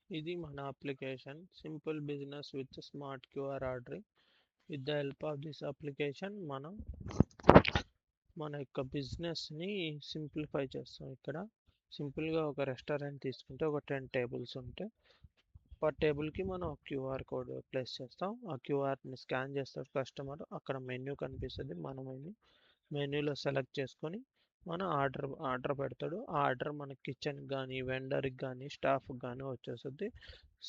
ఇది మన application simple business with smart QR ordering. With the help of this application మనం మన యొక్క బిజినెస్ని సింప్లిఫై చేస్తాం. ఇక్కడ సింపుల్గా ఒక రెస్టారెంట్ తీసుకుంటే ఒక 10 టేబుల్స్ ఉంటే పర్ టేబుల్కి మనం క్యూఆర్ కోడ్ ప్లేస్ చేస్తాం. ఆ క్యూఆర్ని స్కాన్ చేస్తాడు కస్టమర్. అక్కడ మెన్యూ కనిపిస్తుంది. మన మెన్యూలో సెలెక్ట్ చేసుకొని మన ఆర్డర్ పెడతాడు. ఆ ఆర్డర్ మన కిచెన్కి కానీ వెండర్కి కానీ స్టాఫ్కి కానీ వచ్చేస్తుంది.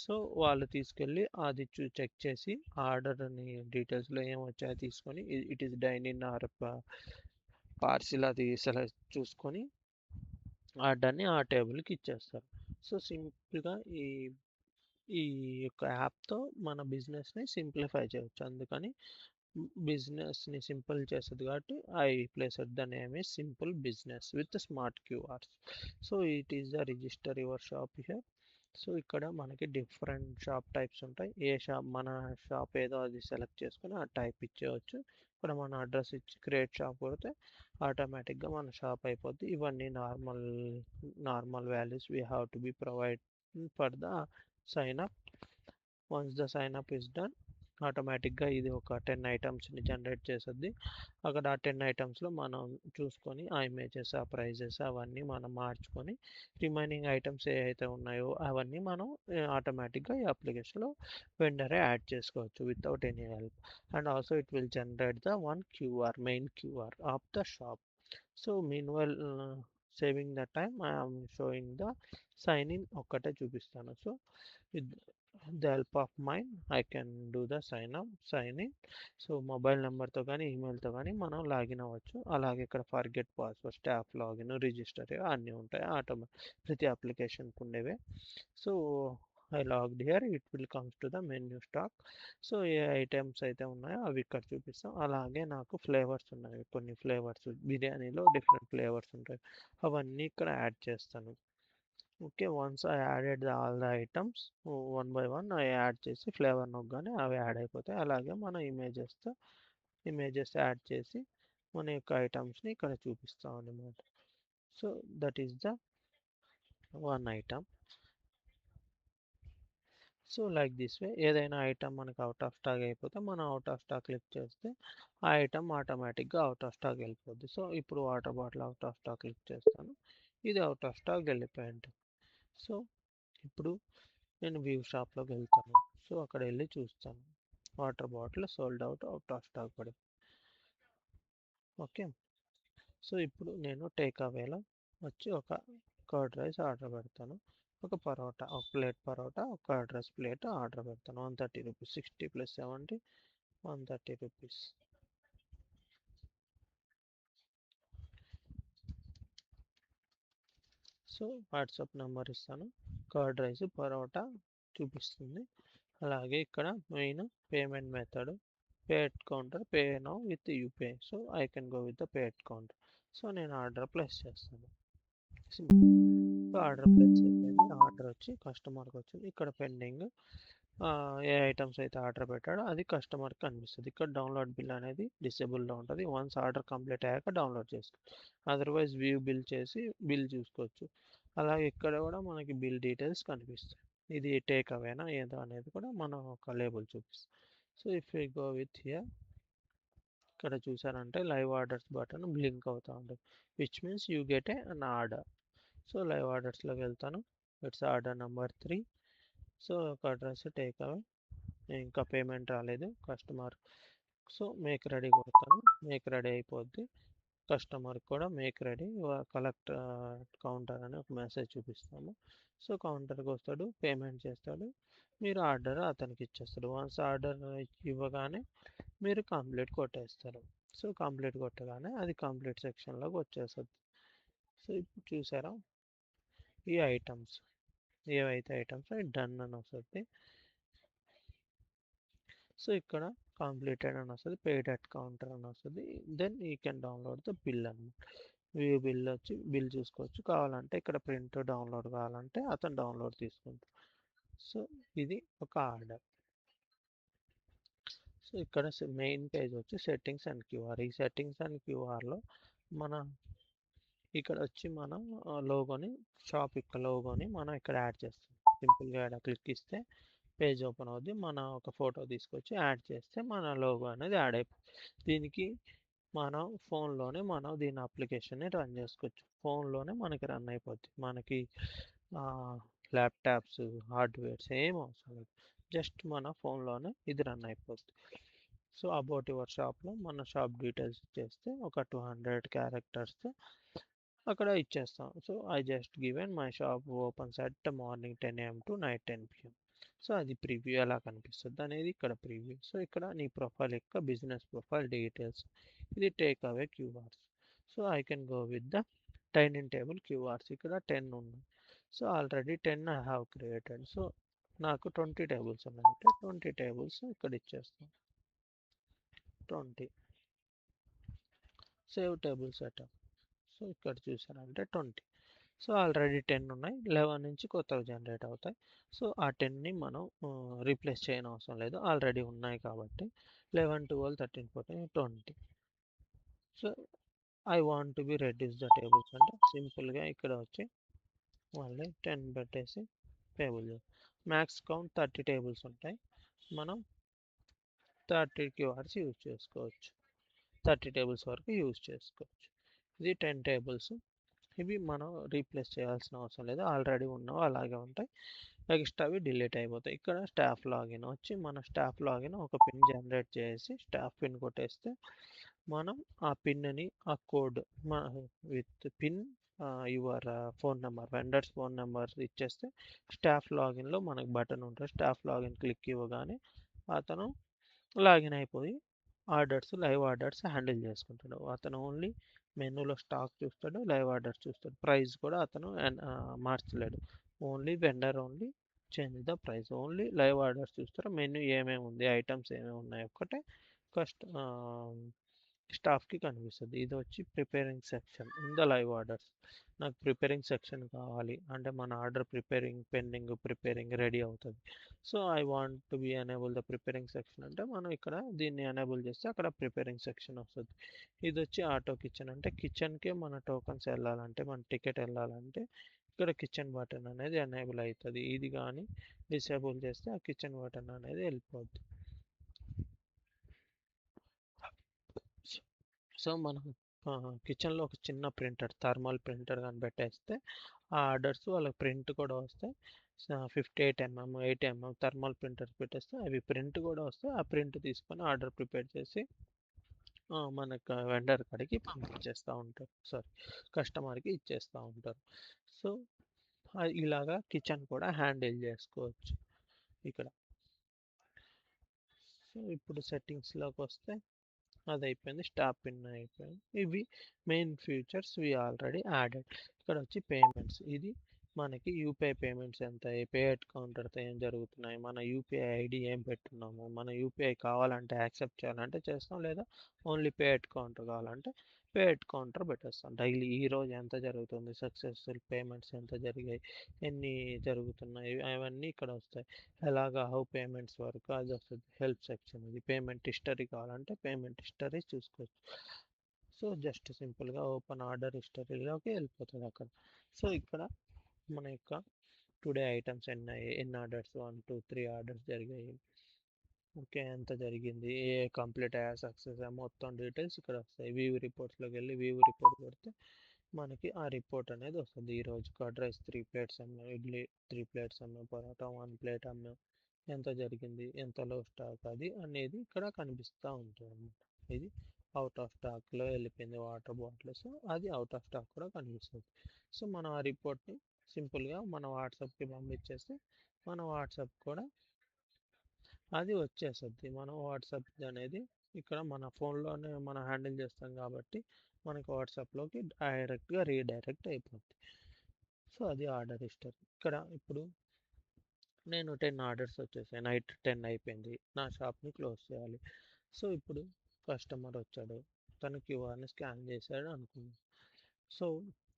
సో వాళ్ళు తీసుకెళ్ళి అది చెక్ చేసి ఆర్డర్ని డీటెయిల్స్లో ఏం వచ్చాయో తీసుకొని it is dine in or parcel అది సెలెక్ట్ చూసుకొని ఆర్డర్ని ఆ టేబుల్కి ఇచ్చేస్తారు. సో సింపుల్గా ఈ ఈ యొక్క యాప్తో మన బిజినెస్ని సింప్లిఫై చేయొచ్చు. అందుకని బిజినెస్ని సింపుల్ చేస్తుంది కాబట్టి I placed the name is simple business with smart QRs. So it is the register your shop here. So ఇక్కడ మనకి డిఫరెంట్ షాప్ టైప్స్ ఉంటాయి. ఏ షాప్ మన షాప్ ఏదో అది సెలెక్ట్ చేసుకుని ఆ టైప్ ఇచ్చేయచ్చు. ఇక్కడ మన అడ్రస్ ఇచ్చి క్రియేట్ షాప్ కొడితే ఆటోమేటిక్గా మన షాప్ అయిపోద్ది. ఇవన్నీ normal values we have to be provide for the sign up. Once the sign up is done ఆటోమేటిక్గా ఇది ఒక 10 ఐటమ్స్ని జనరేట్ చేస్తుంది. అక్కడ ఆ 10 ఐటమ్స్లో మనం చూసుకొని ఆ ఇమేజెస్ ఆ ప్రైజెస్ అవన్నీ మనం మార్చుకొని రిమైనింగ్ ఐటమ్స్ ఏవైతే ఉన్నాయో అవన్నీ మనం ఆటోమేటిక్గా ఈ అప్లికేషన్లో వెండరే యాడ్ చేసుకోవచ్చు without any help. And also it will generate the one QR main QR of the shop. So mean while saving the time I'm showing the sign in ఒక్కటే చూపిస్తాను. సో with the help of mine I can do the sign in. So mobile నెంబర్తో కానీ ఈమెయిల్తో కానీ మనం login అవ్వచ్చు. అలాగే ఇక్కడ forget password staff login register అన్నీ ఉంటాయి ప్రతి అప్లికేషన్కి ఉండేవే. So I logged here it will comes to the menu stack. So ఏ ఐటమ్స్ అయితే ఉన్నాయో అవి ఇక్కడ చూపిస్తాం. అలాగే నాకు ఫ్లేవర్స్ ఉన్నాయి. కొన్ని ఫ్లేవర్స్ బిర్యానీలో డిఫరెంట్ ఫ్లేవర్స్ ఉంటాయి. అవన్నీ ఇక్కడ యాడ్ చేస్తాను. Okay once I added all the items one by one I add చేసి ఫ్లేవర్ నొక్కగానే అవి యాడ్ అయిపోతాయి. అలాగే మన ఇమేజెస్ యాడ్ చేసి మన యొక్క ఐటమ్స్ని ఇక్కడ చూపిస్తాం అన్నమాట. So that is the one item. So like this way ఏదైనా ఐటమ్ మనకి అవుట్ ఆఫ్ స్టాక్ అయిపోతే మనం అవుట్ ఆఫ్ స్టాక్ క్లిక్ చేస్తే ఆ ఐటమ్ ఆటోమేటిక్గా అవుట్ ఆఫ్ స్టాక్ వెళ్ళిపోద్ది. సో ఇప్పుడు water bottle out of stock click చేస్తాను. ఇది అవుట్ ఆఫ్ స్టాక్ వెళ్ళిపోయింది. సో ఇప్పుడు నేను వ్యూ షాప్లోకి వెళ్తాను. సో అక్కడ వెళ్ళి చూస్తాను water bottle sold out of stock పడి. ఓకే సో ఇప్పుడు నేను టేక్ అవేలో వచ్చి ఒక కర్డ్ రైస్ ఆర్డర్ పెడతాను. ఒక పరోటా ఒక ప్లేట్ పరోటా ఒక కర్డ్ రైస్ ప్లేట్ ఆర్డర్ పెడతాను. 130 rupees 60 + 70 130 rupees. So WhatsApp number ఇస్తాను. కర్డ్ రైస్ పరోటా చూపిస్తుంది. అలాగే ఇక్కడ main payment method pay at counter pay now with UPI. So I can go with the pay at counter. So నేను order place చేస్తాను. So order place అయిపోయింది. Order వచ్చి కస్టమర్కి వచ్చింది. ఇక్కడ పెండింగ్ ఏ ఐటమ్స్ అయితే ఆర్డర్ పెట్టాడో అది కస్టమర్కి కనిపిస్తుంది. ఇక్కడ డౌన్లోడ్ బిల్ అనేది డిసేబుల్లో ఉంటుంది. వన్స్ ఆర్డర్ కంప్లీట్ అయ్యాక డౌన్లోడ్ చేసుకోవచ్చు. అదర్వైజ్ వ్యూ బిల్ చేసి బిల్ చూసుకోవచ్చు. అలాగే ఇక్కడ కూడా మనకి బిల్ డీటెయిల్స్ కనిపిస్తాయి. ఇది టేక్ అవేనా ఏదో అనేది కూడా మనం ఒక లేబుల్ చూపిస్తాం. So if you go with here ఇక్కడ చూసారంటే లైవ్ ఆర్డర్స్ బటన్ బ్లింక్ అవుతూ ఉంటుంది. Which means you get an order. So live ఆర్డర్స్లోకి వెళ్తాను. It's order number 3. సో ఒక అడ్రస్ టేక్ అవే. ఇంకా పేమెంట్ రాలేదు కస్టమర్. సో మేక్ రెడీ కొడతాను. మేక్ రెడీ అయిపోద్ది. కస్టమర్కి కూడా మేక్ రెడీ కలెక్ట్ కౌంటర్ అని ఒక మెసేజ్ చూపిస్తాము. సో కౌంటర్కి వస్తాడు పేమెంట్ చేస్తాడు. మీరు ఆర్డర్ అతనికి ఇచ్చేస్తాడు. వన్స్ ఆర్డర్ ఇవ్వగానే మీరు కంప్లీట్ కొట్టేస్తారు. సో కంప్లీట్ కొట్టగానే అది కంప్లీట్ సెక్షన్లోకి వచ్చేస్తుంది. సో ఇప్పుడు చూసారా ఈ ఐటమ్స్ ఏవైతే ఐటమ్స్ డన్ అని వస్తుంది. సో ఇక్కడ కంప్లీటెడ్ అని వస్తుంది. పెయిడ్ అట్ కౌంటర్ అని వస్తుంది. Then you can download the bill అనమాట. వ్యూ బిల్ వచ్చి బిల్ చూసుకోవచ్చు. కావాలంటే ఇక్కడ ప్రింట్ డౌన్లోడ్ కావాలంటే అతను డౌన్లోడ్ తీసుకుంటాడు. సో ఇది ఒక ఆర్డర్. సో ఇక్కడ మెయిన్ పేజ్ వచ్చి సెట్టింగ్స్ అండ్ క్యూఆర్. ఈ సెట్టింగ్స్ అండ్ క్యూఆర్లో మన ఇక్కడ వచ్చి మనం లోగోని షాప్ యొక్క లోగోని మనం ఇక్కడ యాడ్ చేస్తాం. సింపుల్గా ఇక్కడ క్లిక్ ఇస్తే పేజ్ ఓపెన్ అవుద్ది. మన ఒక ఫోటో తీసుకొచ్చి యాడ్ చేస్తే మన లోగో అనేది యాడ్ అయిపోతుంది. దీనికి మనం ఫోన్లోనే మనం దీని అప్లికేషన్ని రన్ చేసుకోవచ్చు. ఫోన్లోనే మనకి రన్ అయిపోద్ది. మనకి ల్యాప్టాప్స్ హార్డ్వేర్స్ ఏం అవసరం లేదు. జస్ట్ మన ఫోన్లోనే ఇది రన్ అయిపోద్ది. సో అబౌట్ యువర్ షాప్లో మన షాప్ డీటెయిల్స్ ఇచ్చేస్తే ఒక 200 క్యారెక్టర్స్ అక్కడ ఇచ్చేస్తాం. So I just given my shop opens at morning 10 AM to night 10 PM. So అది ప్రివ్యూ ఎలా కనిపిస్తుంది అనేది ఇక్కడ ప్రివ్యూ. సో ఇక్కడ నీ ప్రొఫైల్ యొక్క బిజినెస్ ప్రొఫైల్ డీటెయిల్స్, ఇది take away QRs. So I can go with the dining table QRs. ఇక్కడ 10 ఉన్నాయి. So already 10 I have created. So నాకు 20 టేబుల్స్ ఉన్నాయంటే 20 టేబుల్స్ ఇక్కడ ఇచ్చేస్తాం. 20 సేవ్ టేబుల్ సెటప్. సో ఇక్కడ చూసారంటే 20. సో ఆల్రెడీ 10 ఉన్నాయి. 11 నుంచి కొత్తవి జనరేట్ అవుతాయి. సో ఆ 10ని మనం రీప్లేస్ చేయని అవసరం లేదు. ఆల్రెడీ ఉన్నాయి కాబట్టి 11, 12, 13, 14, 20. So I want to be reduce the tables అంటే సింపుల్గా ఇక్కడ వచ్చి మళ్ళీ 10 పెట్టేసి టేబుల్ మ్యాక్స్ కౌంట్ 30 టేబుల్స్ ఉంటాయి. మనం 30 క్యూఆర్స్ యూజ్ చేసుకోవచ్చు. 30 టేబుల్స్ వరకు యూజ్ చేసుకోవచ్చు. ఇది 10 టేబుల్స్. ఇవి మనం రీప్లేస్ చేయాల్సిన అవసరం లేదు. ఆల్రెడీ ఉన్నవి అలాగే ఉంటాయి. ఎక్స్ట్రావి డిలీట్ అయిపోతాయి. ఇక్కడ స్టాఫ్ లాగిన్ వచ్చి మన స్టాఫ్ లాగిన్ ఒక పిన్ జనరేట్ చేసి స్టాఫ్ పిన్ కొట్టేస్తే మనం ఆ పిన్ని ఆ code with pin your phone number vendors phone number ఇచ్చేస్తే స్టాఫ్ లాగిన్లో మనకు బటన్ ఉంటుంది. స్టాఫ్ లాగిన్ క్లిక్ ఇవ్వగానే అతను లాగిన్ అయిపోయి లైవ్ ఆర్డర్స్ హ్యాండిల్ చేసుకుంటాడు. అతను ఓన్లీ మెనూలో స్టాక్ చూస్తాడు, లైవ్ ఆర్డర్స్ చూస్తాడు. ప్రైస్ కూడా అతను మార్చలేడు. Only vendor only change the price. Only live orders చూస్తారు. మెనూ ఏమేమి ఉంది, ఐటమ్స్ ఏమేమి ఉన్నాయి ఒక్కటే స్టాఫ్కి కనిపిస్తుంది. ఇది వచ్చి preparing section in the live orders. నాకు ప్రిపేరింగ్ సెక్షన్ కావాలి అంటే మన ఆర్డర్ ప్రిపేరింగ్ రెడీ అవుతుంది. So I want to be enable the preparing section అంటే మనం ఇక్కడ దీన్ని ఎనేబుల్ చేస్తే అక్కడ ప్రిపేరింగ్ సెక్షన్ వస్తుంది. ఇది వచ్చి ఆటో కిచెన్ అంటే కిచెన్కే మన టోకన్స్ వెళ్ళాలంటే మన టికెట్ వెళ్ళాలంటే ఇక్కడ కిచెన్ బటన్ అనేది ఎనేబుల్ అవుతుంది. ఇది కానీ డిసేబుల్ చేస్తే ఆ కిచెన్ బటన్ అనేది వెళ్ళిపోద్ది. సో మనం కిచెన్లో ఒక చిన్న ప్రింటర్ థర్మల్ ప్రింటర్ కానీ పెట్టేస్తే ఆ ఆర్డర్స్ వాళ్ళకి ప్రింట్ కూడా వస్తాయి. 58mm 8mm థర్మల్ ప్రింటర్స్ పెట్టేస్తే అవి ప్రింట్ కూడా వస్తాయి. ఆ ప్రింట్ తీసుకొని ఆర్డర్ ప్రిపేర్ చేసి మనకు వెండర్ కాడికి పంపించేస్తూ ఉంటారు. సారీ, కస్టమర్కి ఇచ్చేస్తూ ఉంటారు. సో ఇలాగా కిచెన్ కూడా హ్యాండిల్ చేసుకోవచ్చు ఇక్కడ. సో ఇప్పుడు సెట్టింగ్స్లోకి వస్తే అది అయిపోయింది. స్టాప్ పిన్ అయిపోయింది. ఇవి main features we already added. ఇక్కడ వచ్చి పేమెంట్స్. ఇది మనకి యూపీఐ పేమెంట్స్ ఎంత పే అట్ కౌంటర్తో ఏం జరుగుతున్నాయి, మన యూపీఐ ఐడి ఏం పెట్టున్నాము, మన యూపీఐ కావాలంటే యాక్సెప్ట్ చేయాలంటే చేస్తాం, లేదా ఓన్లీ పే అట్ కౌంటర్ కావాలంటే పే అట్ కౌంటర్ పెట్టేస్తాం. డైలీ ఈరోజు ఎంత జరుగుతుంది, సక్సెస్ఫుల్ పేమెంట్స్ ఎంత జరిగాయి, ఎన్ని జరుగుతున్నాయి అవన్నీ ఇక్కడ వస్తాయి. ఎలాగా హౌ పేమెంట్స్ వరకు అది వస్తుంది. Help section. ఇది పేమెంట్ హిస్టరీ కావాలంటే పేమెంట్ హిస్టరీ చూసుకోవచ్చు. సో జస్ట్ సింపుల్గా ఓపెన్ ఆర్డర్ హిస్టరీలోకి వెళ్ళిపోతుంది అక్కడ. సో ఇక్కడ మన యొక్క టుడే ఐటమ్స్ ఎన్ని ఆర్డర్స్ 1, 2, 3 ఆర్డర్స్ జరిగాయి, ఓకే ఎంత జరిగింది, ఏ కంప్లీట్ అయ్యా సక్సెస్ మొత్తం డీటెయిల్స్ ఇక్కడ వస్తాయి. వ్యూ రిపోర్ట్స్లోకి వెళ్ళి వ్యూ రిపోర్ట్ కొడితే మనకి ఆ రిపోర్ట్ అనేది వస్తుంది. ఈరోజు కర్డ్ రైస్ 3 ప్లేట్స్ అమ్మాం, ఇడ్లీ 3 ప్లేట్స్ అమ్మాం, పరోటా 1 ప్లేట్ అమ్మాం, ఎంత జరిగింది, ఎంతలో స్టాక్ అది అనేది ఇక్కడ కనిపిస్తూ ఉంటుంది అన్నమాట. ఇది అవుట్ ఆఫ్ స్టాక్లో వెళ్ళిపోయింది వాటర్ బాటిల్. సో అది అవుట్ ఆఫ్ స్టాక్ కూడా కనిపిస్తుంది. సో మనం ఆ రిపోర్ట్ని సింపుల్గా మన వాట్సాప్కి పంపించేస్తే మన వాట్సాప్ కూడా అది వచ్చేస్తుంది. మనం వాట్సాప్ అనేది ఇక్కడ మన ఫోన్లోనే మనం హ్యాండిల్ చేస్తాం కాబట్టి మనకి వాట్సాప్లోకి డైరెక్ట్గా రీడైరెక్ట్ అయిపోద్ది. సో అది ఆర్డర్ హిస్టరీ. ఇక్కడ ఇప్పుడు నేను 10 ఆర్డర్స్ వచ్చేసాయి. నైట్ 10 అయిపోయింది. నా షాప్ని క్లోజ్ చేయాలి. సో ఇప్పుడు కస్టమర్ వచ్చాడు, తను క్యూఆర్ని స్కాన్ చేశాడు అనుకుందాం. సో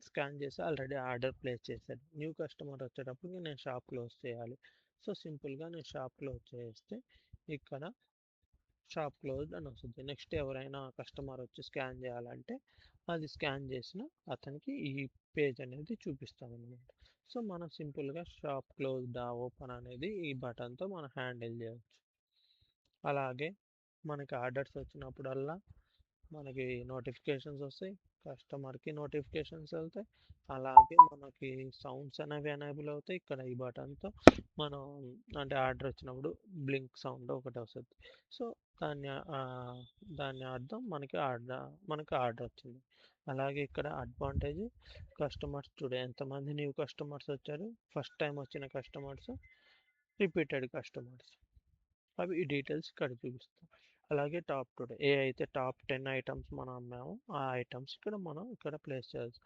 స్కాన్ చేసి ఆల్రెడీ ఆర్డర్ ప్లేస్ చేశాడు. న్యూ కస్టమర్ వచ్చేటప్పటికి నేను షాప్ క్లోజ్ చేయాలి. సో సింపుల్గా నేను షాప్ క్లోజ్ చేస్తే ఇక్కడ షాప్ క్లోజ్డ్ అని వస్తుంది. నెక్స్ట్ ఎవరైనా కస్టమర్ వచ్చి స్కాన్ చేయాలంటే అది స్కాన్ చేసిన అతనికి ఈ పేజ్ అనేది చూపిస్తాం అనమాట. సో మనం సింపుల్గా షాప్ క్లోజ్డ్ ఓపెన్ అనేది ఈ బటన్తో మనం హ్యాండిల్ చేయొచ్చు. అలాగే మనకి ఆర్డర్స్ వచ్చినప్పుడల్లా మనకి నోటిఫికేషన్స్ వస్తాయి, కస్టమర్కి నోటిఫికేషన్స్ వెళ్తాయి, అలాగే మనకి సౌండ్స్ అనేవి ఎనేబుల్ అవుతాయి. ఇక్కడ ఈ బటన్తో మనం అంటే ఆర్డర్ వచ్చినప్పుడు బ్లింక్ సౌండ్ ఒకటి వస్తుంది. సో దాన్ని దాని అర్థం మనకి ఆర్డర్ వచ్చింది. అలాగే ఇక్కడ అడ్వాంటేజ్ కస్టమర్స్ టుడే ఎంతమంది న్యూ కస్టమర్స్ వచ్చారు, ఫస్ట్ టైం వచ్చిన కస్టమర్స్, రిపీటెడ్ కస్టమర్స్, అవి ఈ డీటెయిల్స్ ఇక్కడ చూపిస్తాం. అలాగే టాప్ టుడే ఏ అయితే టాప్ 10 ఐటమ్స్ మనం అమ్మామో ఆ ఐటమ్స్ ఇక్కడ ప్లేస్ చేయాల్సి,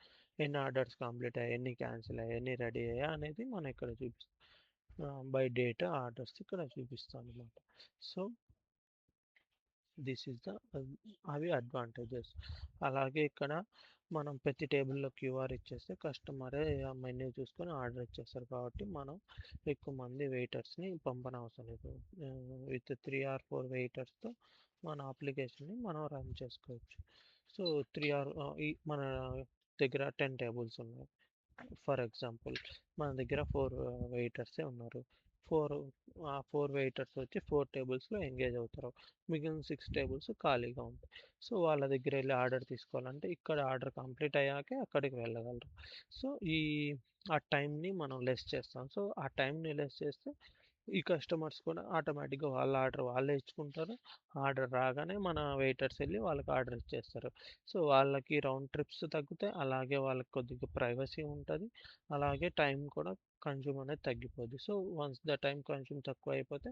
ఎన్ని ఆర్డర్స్ కంప్లీట్ అయ్యాయి, ఎన్ని క్యాన్సిల్ అయ్యాయి, ఎన్ని రెడీ అయ్యాయి అనేది మనం ఇక్కడ చూపిస్తాం. బై డేట్ ఆర్డర్స్ ఇక్కడ చూపిస్తాం అనమాట. సో దిస్ ఈజ్ ద అవి అడ్వాంటేజెస్. అలాగే ఇక్కడ మనం ప్రతి టేబుల్లో క్యూఆర్ ఇచ్చేస్తే కస్టమరే ఆ మెన్యూ చూసుకొని ఆర్డర్ ఇచ్చేస్తారు, కాబట్టి మనం ఎక్కువ మంది వెయిటర్స్ని పంపనవసరం లేదు. విత్ 3 or 4 వెయిటర్స్తో మన అప్లికేషన్ని మనం రన్ చేసుకోవచ్చు. సో మన దగ్గర 10 టేబుల్స్ ఉన్నాయి. ఫర్ ఎగ్జాంపుల్ మన దగ్గర 4 వెయిటర్సే ఉన్నారు. 4 వెయిటర్స్ వచ్చి 4 టేబుల్స్లో ఎంగేజ్ అవుతారు, మిగిలిన 6 టేబుల్స్ ఖాళీగా ఉంటాయి. సో వాళ్ళ దగ్గర వెళ్ళి ఆర్డర్ తీసుకోవాలంటే ఇక్కడ ఆర్డర్ కంప్లీట్ అయ్యాకే అక్కడికి వెళ్ళగలరు. సో ఆ టైంని మనం లెస్ చేస్తాం. సో ఆ టైంని లెస్ చేస్తే ఈ కస్టమర్స్ కూడా ఆటోమేటిక్గా వాళ్ళ ఆర్డర్ వాళ్ళే ఇచ్చుకుంటారు. ఆర్డర్ రాగానే మన వెయిటర్స్ వెళ్ళి వాళ్ళకి ఆర్డర్ ఇచ్చేస్తారు. సో వాళ్ళకి రౌండ్ ట్రిప్స్ తగ్గుతాయి, అలాగే వాళ్ళకి కొద్దిగా ప్రైవసీ ఉంటుంది, అలాగే టైం కూడా కన్జ్యూమ్ అనేది తగ్గిపోద్ది. So once the time consume తక్కువ అయిపోతే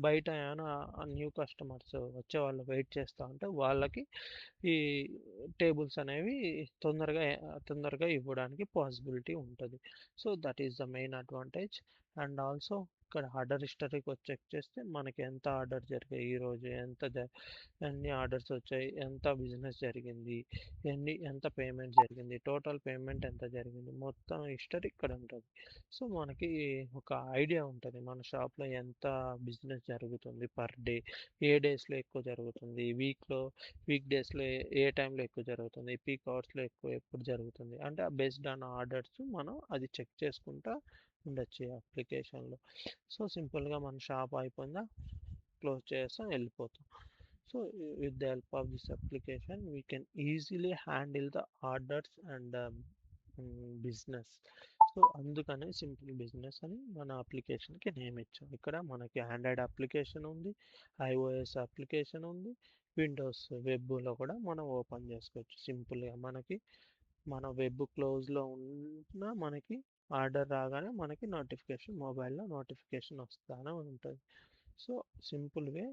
బయట ఏమైనా న్యూ కస్టమర్స్ వచ్చే వాళ్ళు వెయిట్ చేస్తూ ఉంటే వాళ్ళకి ఈ టేబుల్స్ అనేవి తొందరగా తొందరగా ఇవ్వడానికి పాసిబిలిటీ ఉంటుంది. So that is the main advantage. And also ఇక్కడ ఆర్డర్ హిస్టరీకి వచ్చి చెక్ చేస్తే మనకి ఎంత ఆర్డర్ జరిగాయి, ఈరోజు ఎన్ని ఆర్డర్స్ వచ్చాయి, ఎంత బిజినెస్ జరిగింది, ఎంత పేమెంట్ జరిగింది, టోటల్ పేమెంట్ ఎంత జరిగింది, మొత్తం హిస్టరీ ఇక్కడ ఉంటుంది. సో మనకి ఒక ఐడియా ఉంటుంది మన షాప్లో ఎంత బిజినెస్ జరుగుతుంది పర్ డే, ఏ డేస్లో ఎక్కువ జరుగుతుంది, వీక్ డేస్లో ఏ టైంలో ఎక్కువ జరుగుతుంది, పీక్ అవర్స్లో ఎప్పుడు జరుగుతుంది అంటే బేస్డ్ ఆన్ ఆర్డర్స్ మనం అది చెక్ చేసుకుంటా ఉండొచ్చు ఈ అప్లికేషన్లో. సో సింపుల్గా మన షాప్ అయిపోయిందా, క్లోజ్ చేస్తాం, వెళ్ళిపోతాం. So with the help of this application we can easily handle the orders and business. So అందుకనే సింపుల్ బిజినెస్ అని మన అప్లికేషన్కి నేమ్ ఇచ్చాం. ఇక్కడ మనకి ఆండ్రాయిడ్ అప్లికేషన్ ఉంది, ఐఓఎస్ అప్లికేషన్ ఉంది, విండోస్ వెబ్లో కూడా మనం ఓపెన్ చేసుకోవచ్చు సింపుల్గా. మన వెబ్ క్లోజ్లో ఉన్న మనకి ఆర్డర్ రాగానే మనకి మొబైల్లో నోటిఫికేషన్ వస్తూనే ఉంటుంది. So simple way.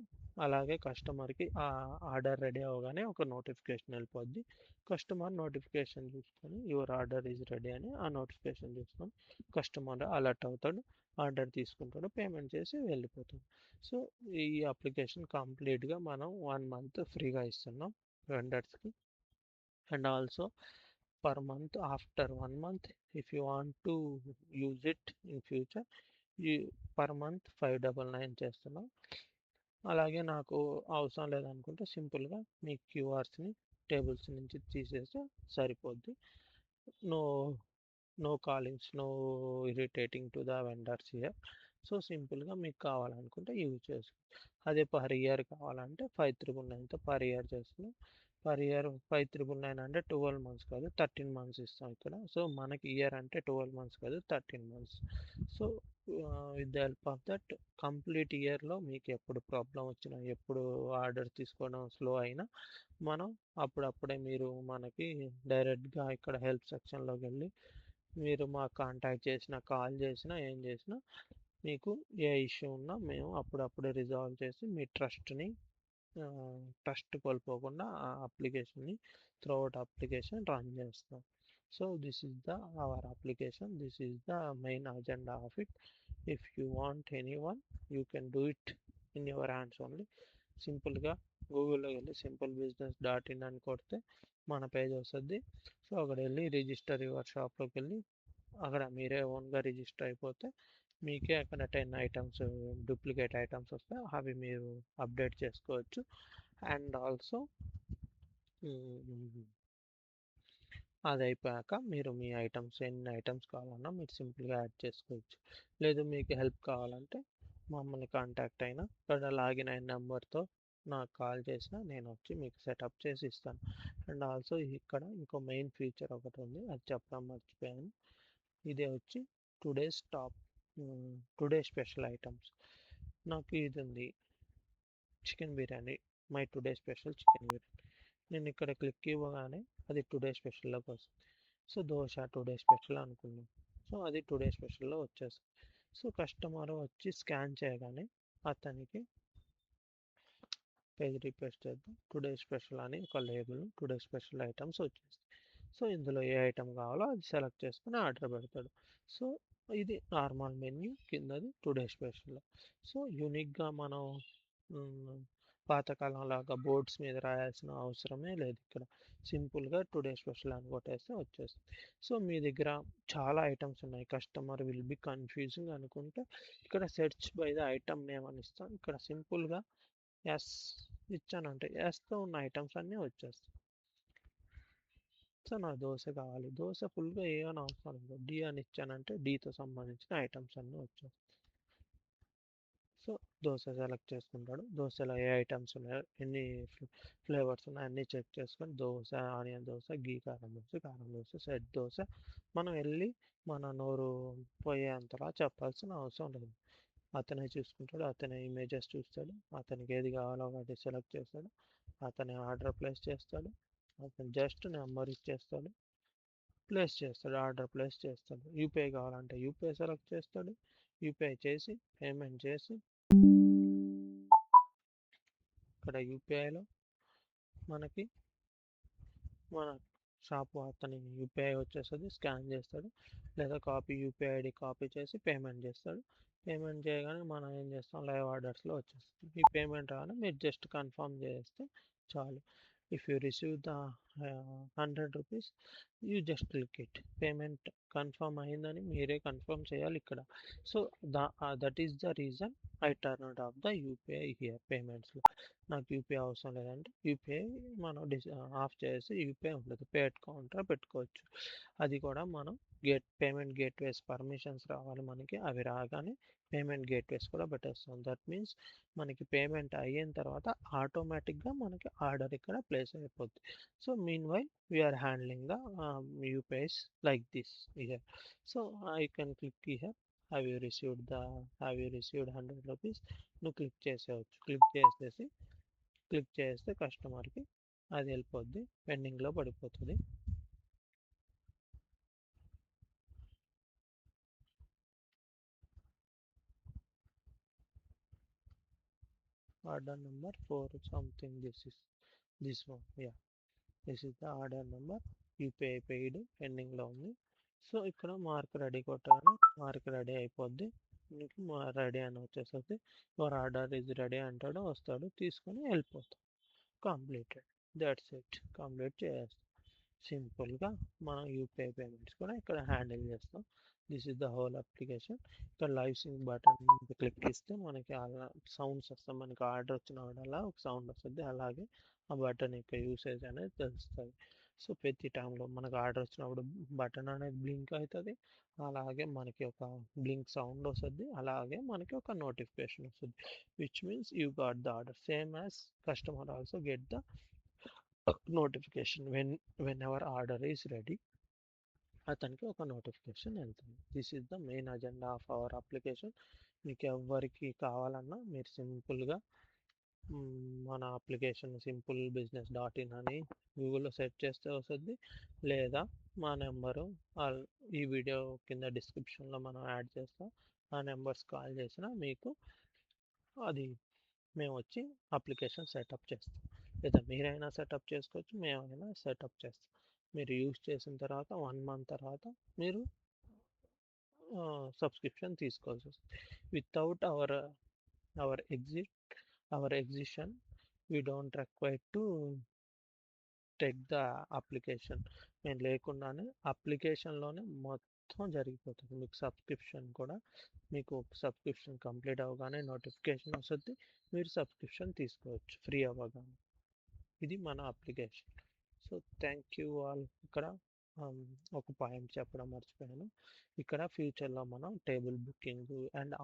అలాగే కస్టమర్కి ఆ ఆర్డర్ రెడీ అవ్వగానే ఒక నోటిఫికేషన్ వెళ్ళిపోద్ది, కస్టమర్ నోటిఫికేషన్ చూసుకొని యువర్ ఆర్డర్ ఈజ్ రెడీ అని ఆ నోటిఫికేషన్ చూసుకొని కస్టమర్ అలర్ట్ అవుతాడు, ఆర్డర్ తీసుకుంటాడు, పేమెంట్ చేసి వెళ్ళిపోతాడు. సో ఈ అప్లికేషన్ కంప్లీట్గా మనం 1 month ఫ్రీగా ఇస్తున్నాం వెండర్స్కి. And also per month, after 1 month, if you want to use it in future, you per month 599 చేస్తున్నాం. అలాగే నాకు అవసరం లేదనుకుంటే సింపుల్గా మీ క్యూఆర్స్ని టేబుల్స్ నుంచి తీసేస్తే సరిపోద్ది. No no callings, no irritating to the vendors here. So సింపుల్గా మీకు కావాలనుకుంటే యూజ్ చేసుకోండి. అదే పర్ ఇయర్ కావాలంటే 5,999తో పర్ ఇయర్ చేస్తున్నాం. పర్ ఇయర్ 5,999 అంటే 12 months కాదు, 13 months ఇస్తాం ఇక్కడ. సో మనకి ఇయర్ అంటే 12 months కాదు, 13 months. So with the help of that complete ఇయర్లో మీకు ఎప్పుడు ప్రాబ్లం వచ్చినా, ఎప్పుడు ఆర్డర్ తీసుకోవడం స్లో అయినా మనం అప్పుడప్పుడే మీరు మనకి డైరెక్ట్గా ఇక్కడ హెల్ప్ సెక్షన్లోకి వెళ్ళి మీరు మాకు కాంటాక్ట్ చేసినా, కాల్ చేసినా, ఏం చేసినా మీకు ఏ ఇష్యూ ఉన్నా మేము అప్పుడప్పుడే రిజాల్వ్ చేసి మీ ట్రస్ట్ కోల్పోకుండా ఆ అప్లికేషన్ని త్రూఅవుట్ అప్లికేషన్ రన్ చేస్తాం. So this is our application, this is the main agenda of it. If you want any one you can do it in your hands only. సింపుల్గా గూగుల్లో వెళ్ళి simplebusiness.in అని కొడితే మన పేజ్ వస్తుంది. సో అక్కడ వెళ్ళి రిజిస్టర్ యువర్ షాప్లోకి వెళ్ళి అక్కడ మీరే ఓన్గా రిజిస్టర్ అయిపోతే మీకే అక్కడ 10 ఐటమ్స్ డూప్లికేట్ ఐటమ్స్ వస్తాయి, అవి మీరు అప్డేట్ చేసుకోవచ్చు. అండ్ ఆల్సో అది అయిపోయాక మీరు మీ ఐటమ్స్ ఎన్ని ఐటమ్స్ కావాలన్నా మీరు సింపుల్గా యాడ్ చేసుకోవచ్చు. లేదు మీకు హెల్ప్ కావాలంటే మమ్మల్ని కాంటాక్ట్ అయినా ఇక్కడ లాగిన్ అయిన నెంబర్తో నాకు కాల్ చేసినా నేను వచ్చి మీకు సెటప్ చేసి ఇస్తాను. అండ్ ఆల్సో ఇక్కడ ఇంకో మెయిన్ ఫీచర్ ఒకటి ఉంది, అది చెప్పడం మర్చిపోయాను. ఇదే వచ్చి today's top today special items. నాకు ఇది ఉంది, chicken biryani, my today special chicken biryani. నేను ఇక్కడ క్లిక్ ఇవ్వగానే అది టుడే స్పెషల్లోకి వస్తుంది. సో దోశ టుడే స్పెషల్ అనుకున్నాం, సో అది టుడే స్పెషల్లో వచ్చేస్తుంది. సో కస్టమర్ వచ్చి స్కాన్ చేయగానే అతనికి పేజ్ రిక్వెస్ట్ చేద్దాం, టుడే స్పెషల్ అని ఒక లేబుల్ టుడే స్పెషల్ ఐటమ్స్ వచ్చేస్తాయి. సో ఇందులో ఏ ఐటమ్ కావాలో అది సెలెక్ట్ చేసుకుని ఆర్డర్ పెడతాడు. సో ఇది నార్మల్ మెన్యూ, కిందది టుడే స్పెషల్. సో యూనిక్గా మనం పాతకాలం లాగా బోర్డ్స్ మీద రాయాల్సిన అవసరమే లేదు. ఇక్కడ సింపుల్గా టుడే స్పెషల్ అని కొట్టేస్తే వచ్చేస్తుంది. సో మీ దగ్గర చాలా ఐటమ్స్ ఉన్నాయి, కస్టమర్ విల్ బి కన్ఫ్యూజింగ్ అనుకుంటే ఇక్కడ search by the item name అని ఇస్తాం. ఇక్కడ సింపుల్గా ఎస్ ఇచ్చానంటే ఎస్తో ఉన్న ఐటమ్స్ అన్నీ వచ్చేస్తాయి. సో నాకు దోశ కావాలి, దోశ ఫుల్గా ఏమైనా అవసరం లేదు, డి అని ఇచ్చానంటే డీతో సంబంధించిన ఐటమ్స్ అన్నీ వచ్చేస్తాయి. సో దోశ సెలెక్ట్ చేసుకుంటాడు, దోశలో ఏ ఐటమ్స్ ఉన్నాయో ఎన్ని ఫ్లేవర్స్ ఉన్నాయో అన్నీ చెక్ చేసుకొని దోశ, ఆనియన్ దోశ, గీ కారం దోశ, సెట్ దోశ మనం వెళ్ళి మన నోరు పోయేంతలా చెప్పాల్సిన అవసరం లేదు. అతనే చూసుకుంటాడు, అతనే ఇమేజెస్ చూస్తాడు, అతనికి ఏది కావాలో వాటి సెలెక్ట్ చేస్తాడు, అతనే ఆర్డర్ ప్లేస్ చేస్తాడు, అతను జస్ట్ నెంబర్ ఇచ్చేస్తాడు, ప్లేస్ చేస్తాడు, ఆర్డర్ ప్లేస్ చేస్తాడు. యూపీఐ కావాలంటే యూపీఐ సెలెక్ట్ చేస్తాడు, యూపీఐ చేసి పేమెంట్ చేసి ఇక్కడ యూపీఐలో మనకి మన షాప్ అతని యూపీఐ వచ్చేస్తుంది, స్కాన్ చేస్తాడు, లేదా యూపీఐ ఐడి కాపీ చేసి పేమెంట్ చేస్తాడు. పేమెంట్ చేయగానే మనం ఏం చేస్తాం, లైవ్ ఆర్డర్స్లో వచ్చేస్తుంది. ఈ పేమెంట్ రాగానే మీరు జస్ట్ కన్ఫర్మ్ చేస్తే చాలు. If you receive the 100 rupees you just click it, payment confirm అయిందని మీరే కన్ఫర్మ్ చేయాలి ఇక్కడ. So that is the reason I turn off the UPI here పేమెంట్స్లో. నాకు యూపీఐ అవసరం లేదంటే యూపీఐ మనం ఆఫ్ చేసి యూపీఐ ఉండదు, పే అట్ కౌంటర్ పెట్టుకోవచ్చు. అది కూడా మనం పేమెంట్ గేట్వేస్ పర్మిషన్స్ రావాలి మనకి, అవి రాగానే పేమెంట్ గేట్వేస్ కూడా పెట్టేస్తాం. దట్ మీన్స్ మనకి పేమెంట్ అయిన తర్వాత ఆటోమేటిక్గా మనకి ఆర్డర్ ఇక్కడ ప్లేస్ అయిపోద్ది. So mean while we are handling the UPIs like this here. So I can click here, have you received 100 rupees. నువ్వు క్లిక్ చేసేవచ్చు, క్లిక్ చేస్తే కస్టమర్కి అది వెళ్ళిపోద్ది, పెండింగ్లో పడిపోతుంది. Order number 4 something, this one, yeah, this is the order number. UPI paid పెండింగ్లో ఉంది. సో ఇక్కడ మార్క్ రెడీ కొట్టగానే మార్క్ రెడీ అయిపోద్ది, మీకు రెడీ అని వచ్చేస్తుంది. యువర్ ఆర్డర్ ఈజ్ రెడీ అంటాడు, వస్తాడు, తీసుకొని వెళ్ళిపోతాం. కంప్లీటెడ్, దట్స్ ఇట్, కంప్లీట్ చేస్తాం. సింపుల్గా మనం యూపీఐ పేమెంట్స్ కూడా ఇక్కడ హ్యాండిల్ చేస్తాం. This is the whole application. ఇక్కడ లైవ్ సింక్ బటన్ క్లిక్ ఇస్తే మనకి అలా సౌండ్స్ వస్తాయి, మనకి ఆర్డర్ వచ్చిన ఆర్డర్లా ఒక సౌండ్ వస్తుంది, అలాగే ఆ బటన్ యొక్క యూసేజ్ అనేది తెలుస్తుంది. సో ప్రతి టైంలో మనకు ఆర్డర్ వచ్చినప్పుడు బటన్ అనేది బ్లింక్ అవుతుంది, అలాగే మనకి ఒక బ్లింక్ సౌండ్ వస్తుంది, అలాగే మనకి ఒక నోటిఫికేషన్ వస్తుంది, which means you got the order. Same as customer also get the notification when ever order is ready, అతనికి ఒక నోటిఫికేషన్ వెళ్తుంది. This is the main agenda of our application. మీకు ఎవరికి కావాలన్నా మీరు సింపుల్గా మన అప్లికేషన్ సింపుల్ బిజినెస్ .in అని గూగుల్లో సెర్చ్ చేస్తే వస్తుంది, లేదా మా నెంబరు ఈ వీడియో కింద డిస్క్రిప్షన్లో మనం యాడ్ చేస్తాం, ఆ నెంబర్స్ కాల్ చేసినా మీకు అది మేము వచ్చి అప్లికేషన్ సెటప్ చేస్తాం, లేదా మీరైనా సెటప్ చేసుకోవచ్చు, మేమైనా సెటప్ చేస్తాం. మీరు యూజ్ చేసిన తర్వాత 1 month తర్వాత మీరు సబ్స్క్రిప్షన్ తీసుకోవాల్సి వస్తుంది. Without our exception we don't require to take the application. మేము లేకుండానే అప్లికేషన్లోనే మొత్తం జరిగిపోతుంది. మీకు సబ్స్క్రిప్షన్ కూడా, మీకు సబ్స్క్రిప్షన్ కంప్లీట్ అవ్వగానే నోటిఫికేషన్ వస్తుంది, మీరు సబ్స్క్రిప్షన్ తీసుకోవచ్చు ఫ్రీ అవ్వగానే. ఇది మన application. So thank you all. ఇక్కడ ఆమ్, ఒక పాయింట్ చెప్పడం మర్చిపోయాను. ఇక్కడ ఫ్యూచర్లో మనం table booking and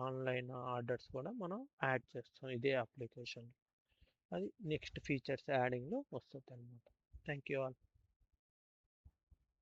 online orders కూడా మనం యాడ్ చేస్తాం ఇదే అప్లికేషన్. అది నెక్స్ట్ ఫీచర్స్ యాడింగ్లో వస్తుంది అనమాట. Thank you all.